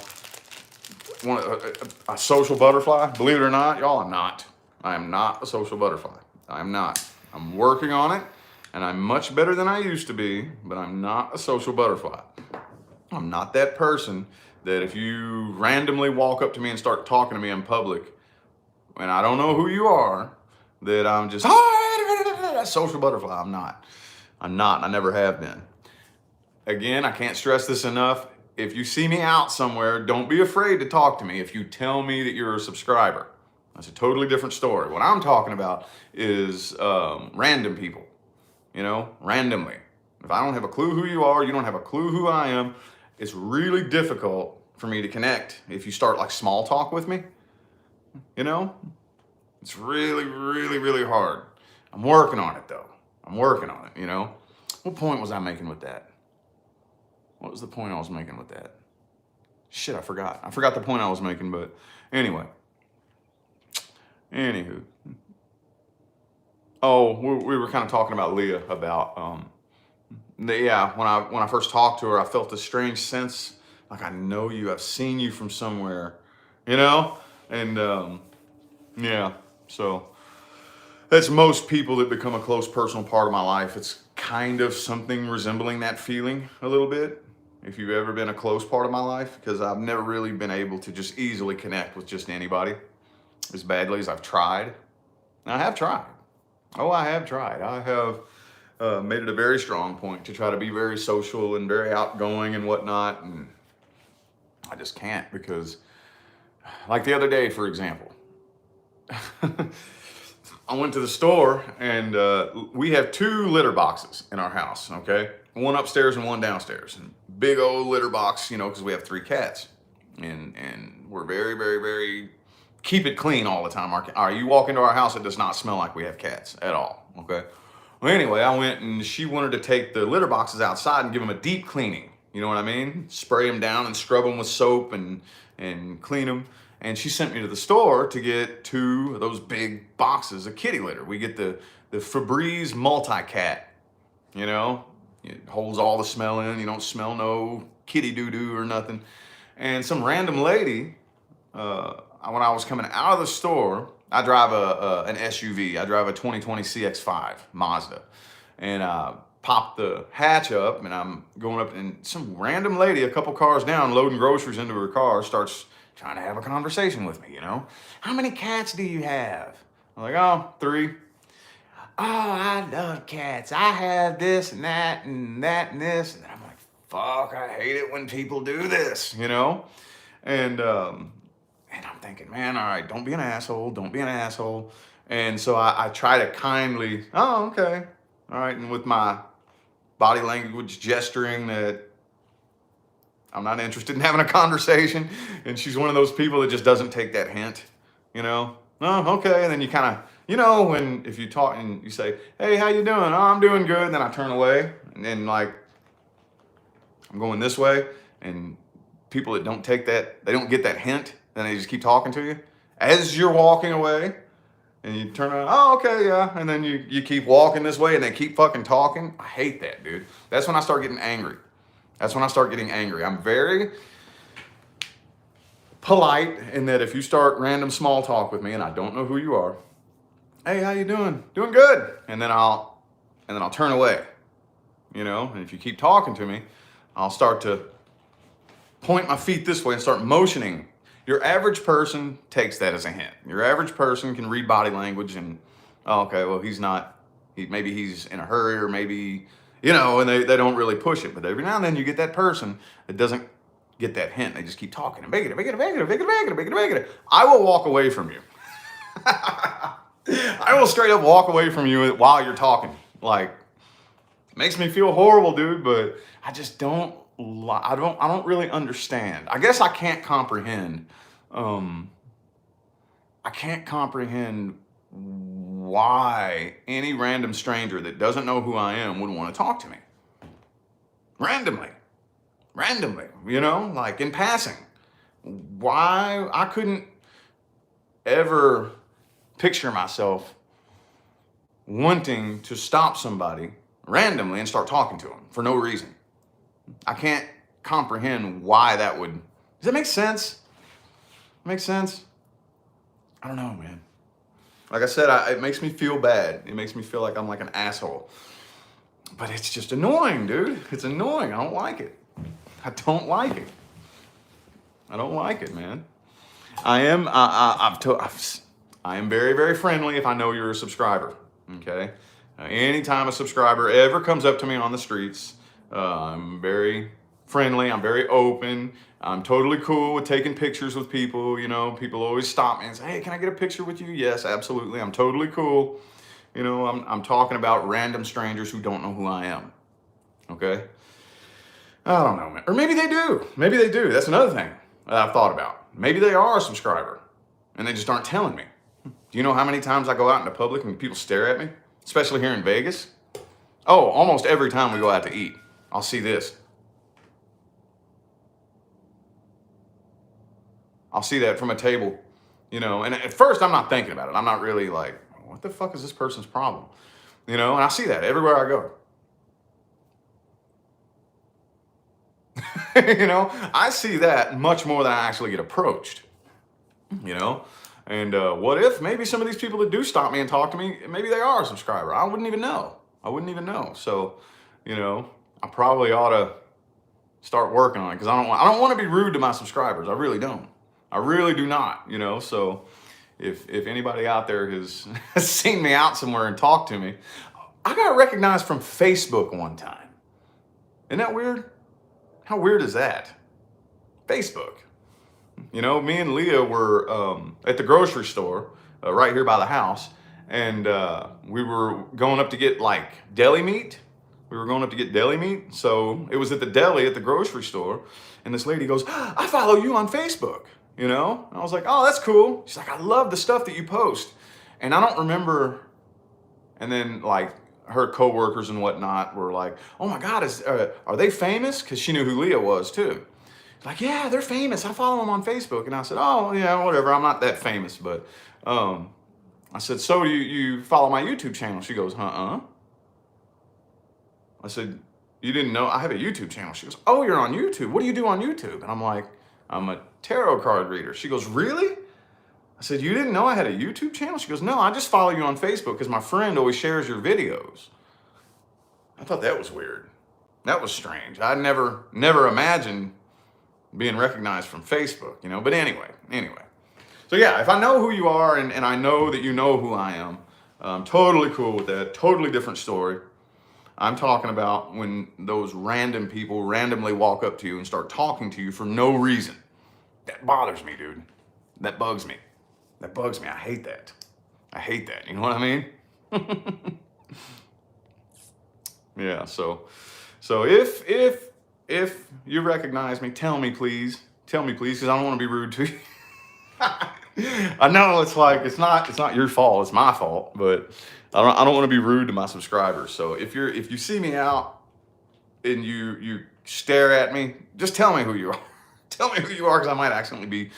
a social butterfly. Believe it or not, y'all, I'm not. I am not a social butterfly. I'm not. I'm working on it, and I'm much better than I used to be, but I'm not a social butterfly. I'm not that person that if you randomly walk up to me and start talking to me in public, and I don't know who you are, that I'm just, a social butterfly. I'm not. I never have been. Again, I can't stress this enough. If you see me out somewhere, don't be afraid to talk to me if you tell me that you're a subscriber. That's a totally different story. What I'm talking about is random people, you know, randomly. If I don't have a clue who you are, you don't have a clue who I am, it's really difficult for me to connect if you start like small talk with me, you know? It's really, really, really hard. I'm working on it though. I'm working on it, you know? What point was I making with that? What was the point I was making with that? Shit, I forgot. I forgot the point I was making, but anyway. Anywho. Oh, we were kind of talking about Leah, about, yeah, when I first talked to her, I felt this strange sense, like I know you, I've seen you from somewhere, you know? And yeah, so that's most people that become a close personal part of my life. It's kind of something resembling that feeling a little bit, if you've ever been a close part of my life, because I've never really been able to just easily connect with just anybody. as badly as I've tried. And I have tried. Oh, I have tried. I have made it a very strong point to try to be very social and very outgoing and whatnot. And I just can't because, like the other day, for example, I went to the store and we have 2 litter boxes in our house, okay? One upstairs and one downstairs. And big old litter box, you know, because we have 3 cats. And we're very, very, very keep it clean all the time. You walk into our house, it does not smell like we have cats at all, okay? Well, anyway, I went and she wanted to take the litter boxes outside and give them a deep cleaning. You know what I mean? Spray them down and scrub them with soap and clean them. And she sent me to the store to get 2 of those big boxes of kitty litter. We get the Febreze Multi-Cat, you know? It holds all the smell in. You don't smell no kitty doo-doo or nothing. And some random lady, when I was coming out of the store, I drive an SUV. I drive a 2020 CX-5 Mazda. And I popped the hatch up and I'm going up and some random lady, a couple cars down, loading groceries into her car, starts trying to have a conversation with me, you know? How many cats do you have? I'm like, oh, 3. Oh, I love cats. I have this and that and that and this. And I'm like, fuck, I hate it when people do this, you know? And I'm thinking, man, all right, don't be an asshole. Don't be an asshole. And so I try to kindly, oh, okay. All right. And with my body language gesturing that I'm not interested in having a conversation. And she's one of those people that just doesn't take that hint, you know? Oh, okay. And then you kind of, you know, if you talk and you say, hey, how you doing? Oh, I'm doing good. And then I turn away and then like, I'm going this way. And people that don't take that, they don't get that hint. Then they just keep talking to you as you're walking away. And you turn around, oh, okay, yeah. And then you keep walking this way and they keep fucking talking. I hate that, dude. That's when I start getting angry. I'm very polite in that if you start random small talk with me and I don't know who you are, hey, how you doing? Doing good. And then I'll turn away, you know? And if you keep talking to me, I'll start to point my feet this way and start motioning. Your average person takes that as a hint. Your average person can read body language and, oh, okay, well, maybe he's in a hurry or maybe, you know, and they don't really push it. But every now and then you get that person that doesn't get that hint. They just keep talking and big it. I will walk away from you. I will straight up walk away from you while you're talking. Like, it makes me feel horrible, dude, but I just don't really understand. I guess I can't comprehend. I can't comprehend why any random stranger that doesn't know who I am would want to talk to me. Randomly, you know, like in passing. Why I couldn't ever picture myself wanting to stop somebody randomly and start talking to them for no reason. I can't comprehend why that would. Does that make sense? Makes sense? I don't know, man. Like I said, it makes me feel bad. It makes me feel like I'm like an asshole. But it's just annoying, dude. It's annoying. I don't like it. I don't like it, man. I am very, very friendly if I know you're a subscriber, okay? Anytime a subscriber ever comes up to me on the streets, I'm very friendly, I'm very open, I'm totally cool with taking pictures with people, you know, people always stop me and say, hey, can I get a picture with you? Yes, absolutely, I'm totally cool. You know, I'm talking about random strangers who don't know who I am, okay? I don't know, man. Or maybe they do. That's another thing that I've thought about. Maybe they are a subscriber and they just aren't telling me. Do you know how many times I go out into public and people stare at me? Especially here in Vegas? Oh, almost every time we go out to eat, I'll see this. I'll see that from a table, you know, and at first I'm not thinking about it. I'm not really like, what the fuck is this person's problem? You know, and I see that everywhere I go. You know, I see that much more than I actually get approached, you know? And what if maybe some of these people that do stop me and talk to me, maybe they are a subscriber. I wouldn't even know. So, you know, I probably ought to start working on it because I don't want to be rude to my subscribers. I really don't. I really do not, you know? So if anybody out there has, has seen me out somewhere and talked to me, I got recognized from Facebook one time. Isn't that weird? How weird is that? Facebook. You know, me and Leah were at the grocery store right here by the house, and we were going up to get like deli meat. We were going up to get deli meat. So it was at the deli at the grocery store, and this lady goes, I follow you on Facebook, you know? And I was like, oh, that's cool. She's like, I love the stuff that you post. And I don't remember, and then like her coworkers and whatnot were like, oh my God, are they famous? Because she knew who Leah was too. Like, yeah, they're famous. I follow them on Facebook. And I said, oh, yeah, whatever. I'm not that famous. But I said, so you follow my YouTube channel? She goes, uh-uh. I said, you didn't know I have a YouTube channel? She goes, oh, you're on YouTube. What do you do on YouTube? And I'm like, I'm a tarot card reader. She goes, really? I said, you didn't know I had a YouTube channel? She goes, no, I just follow you on Facebook because my friend always shares your videos. I thought that was weird. That was strange. I never imagined being recognized from Facebook, you know, but anyway. So yeah, if I know who you are and I know that you know who I am, I'm totally cool with that. Totally different story. I'm talking about when those random people randomly walk up to you and start talking to you for no reason. That bothers me, dude. That bugs me. That bugs me. I hate that. I hate that. You know what I mean? Yeah, so if you recognize me, tell me please, because I don't want to be rude to you. I know it's like it's not your fault, it's my fault, but I don't want to be rude to my subscribers. So if you see me out and you stare at me, just tell me who you are. Tell me who you are, because I might accidentally be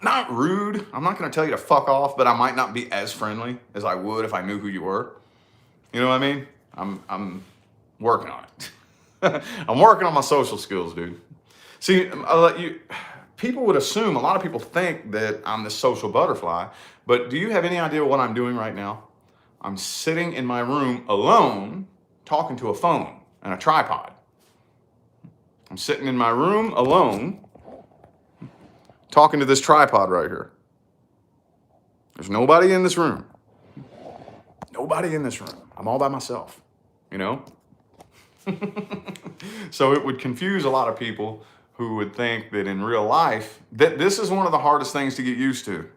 not rude. I'm not going to tell you to fuck off, but I might not be as friendly as I would if I knew who you were. You know what I mean? I'm working on it. I'm working on my social skills, dude. See, people would assume, a lot of people think that I'm this social butterfly, but do you have any idea what I'm doing right now? I'm sitting in my room alone, talking to a phone and a tripod. I'm sitting in my room alone, talking to this tripod right here. There's nobody in this room. Nobody in this room. I'm all by myself, you know? So it would confuse a lot of people who would think that in real life, that this is one of the hardest things to get used to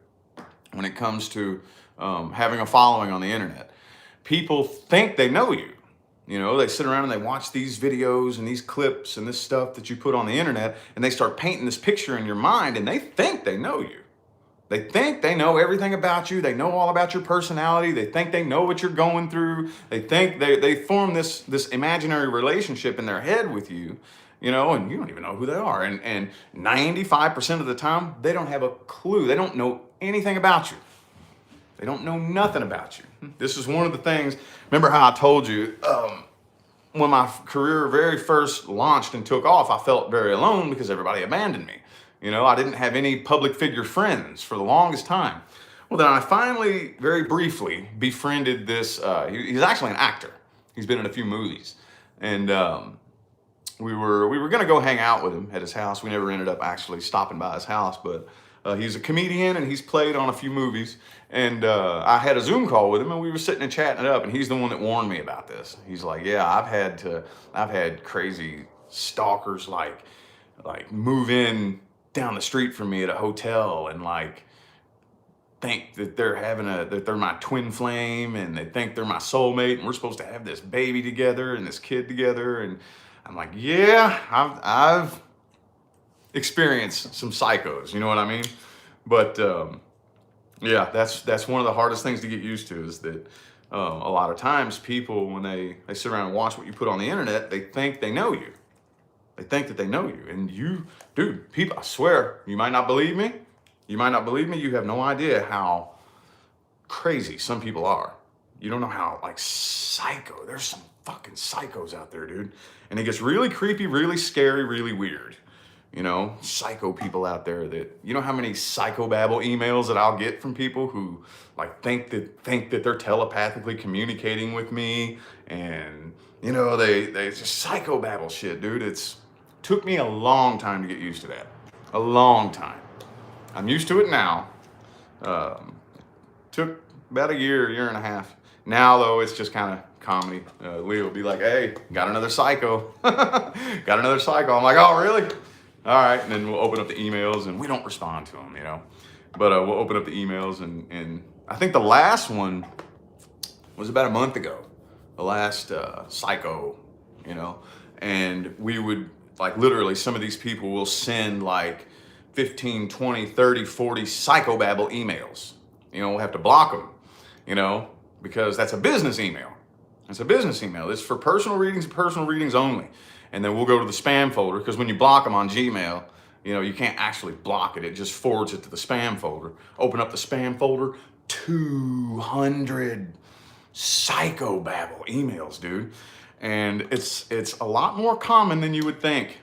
when it comes to having a following on the internet. People think they know you. You know, they sit around and they watch these videos and these clips and this stuff that you put on the internet, and they start painting this picture in your mind, and they think they know you. They think they know everything about you. They know all about your personality. They think they know what you're going through. They think they form this imaginary relationship in their head with you, you know, and you don't even know who they are. And 95% of the time, they don't have a clue. They don't know anything about you. They don't know nothing about you. This is one of the things, remember how I told you, when my career very first launched and took off, I felt very alone because everybody abandoned me. You know, I didn't have any public figure friends for the longest time. Well, then I finally, very briefly, befriended this, he's actually an actor. He's been in a few movies. And we were gonna go hang out with him at his house. We never ended up actually stopping by his house, but he's a comedian and he's played on a few movies. And I had a Zoom call with him and we were sitting and chatting it up, and he's the one that warned me about this. He's like, yeah, I've had crazy stalkers like move in down the street from me at a hotel and like think that they're my twin flame, and they think they're my soulmate, and we're supposed to have this baby together and this kid together. And I'm like, yeah, I've experienced some psychos, you know what I mean? But yeah, that's one of the hardest things to get used to, is that a lot of times people, when they sit around and watch what you put on the internet, they think they know you. They think that they know you. And you, dude, people, I swear, you might not believe me. You might not believe me. You have no idea how crazy some people are. You don't know how, like, psycho. There's some fucking psychos out there, dude. And it gets really creepy, really scary, really weird. You know, psycho people out there that, you know how many psychobabble emails that I'll get from people who like think that they're telepathically communicating with me, and you know, they just psychobabble shit, dude. It's took me a long time to get used to that. A long time. I'm used to it now. Took about a year and a half. Now though, it's just kind of comedy. Leah will be like, "Hey, got another psycho." Got another psycho. I'm like, "Oh, really?" All right. And then we'll open up the emails and we don't respond to them, you know. But we'll open up the emails and I think the last one was about a month ago. The last psycho, you know. And we would, like, literally, some of these people will send like 15, 20, 30, 40 psychobabble emails. You know, we'll have to block them, you know, because that's a business email. It's a business email. It's for personal readings and personal readings only. And then we'll go to the spam folder, because when you block them on Gmail, you know, you can't actually block it. It just forwards it to the spam folder. Open up the spam folder, 200 psychobabble emails, dude. And it's a lot more common than you would think.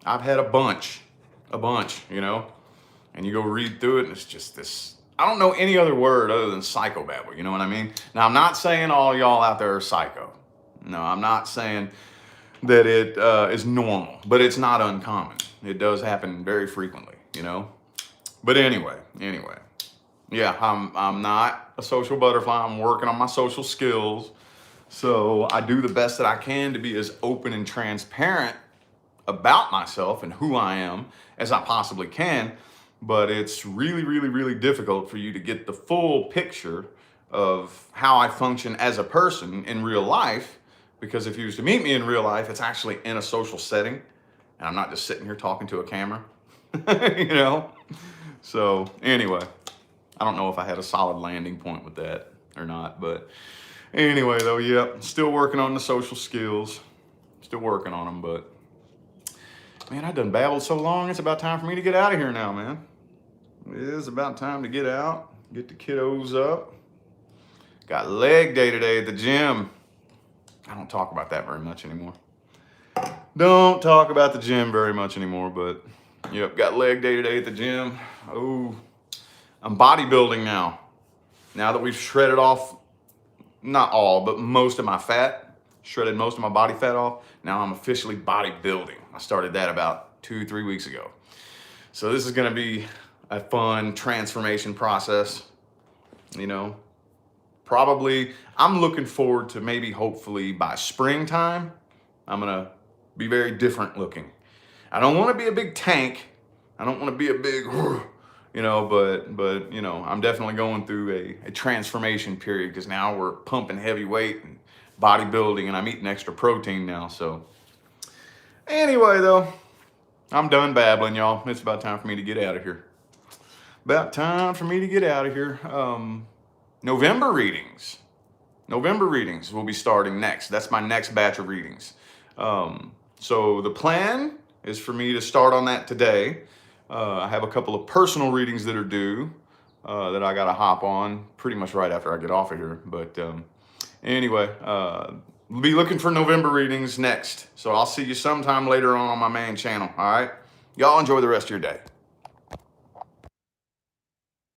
I've had a bunch, you know, and you go read through it and it's just this, I don't know any other word other than psychobabble, you know what I mean? Now, I'm not saying all y'all out there are psycho. No, I'm not saying that it is normal, but it's not uncommon. It does happen very frequently, you know? But anyway, yeah, I'm not a social butterfly. I'm working on my social skills. So I do the best that I can to be as open and transparent about myself and who I am as I possibly can. But it's really difficult for you to get the full picture of how I function as a person in real life. Because if you was to meet me in real life, it's actually in a social setting. And I'm not just sitting here talking to a camera, you know? So anyway, I don't know if I had a solid landing point with that or not, but anyway, though, yeah, still working on the social skills, still working on them, but man, I done babbled so long, it's about time for me to get out of here now, man. It is about time to get out, get the kiddos up. Got leg day today at the gym. I don't talk about that very much anymore. Don't talk about the gym very much anymore, but yep, got leg day today at the gym. Oh, I'm bodybuilding now. Now that we've shredded off, not all, but most of my fat, shredded most of my body fat off, now I'm officially bodybuilding. I started that about 2-3 weeks ago. So this is gonna be a fun transformation process, you know. Probably, I'm looking forward to maybe hopefully by springtime, I'm gonna be very different looking. I don't wanna be a big tank. I don't wanna be a big, you know, but you know, I'm definitely going through a transformation period because now we're pumping heavy weight and bodybuilding and I'm eating extra protein now. So anyway, though, I'm done babbling, y'all. It's about time for me to get out of here. About time for me to get out of here. November readings will be starting next. That's my next batch of readings. So the plan is for me to start on that today. I have a couple of personal readings that are due that I got to hop on pretty much right after I get off of here. But anyway, we'll be looking for November readings next. So I'll see you sometime later on my main channel. All right. Y'all enjoy the rest of your day.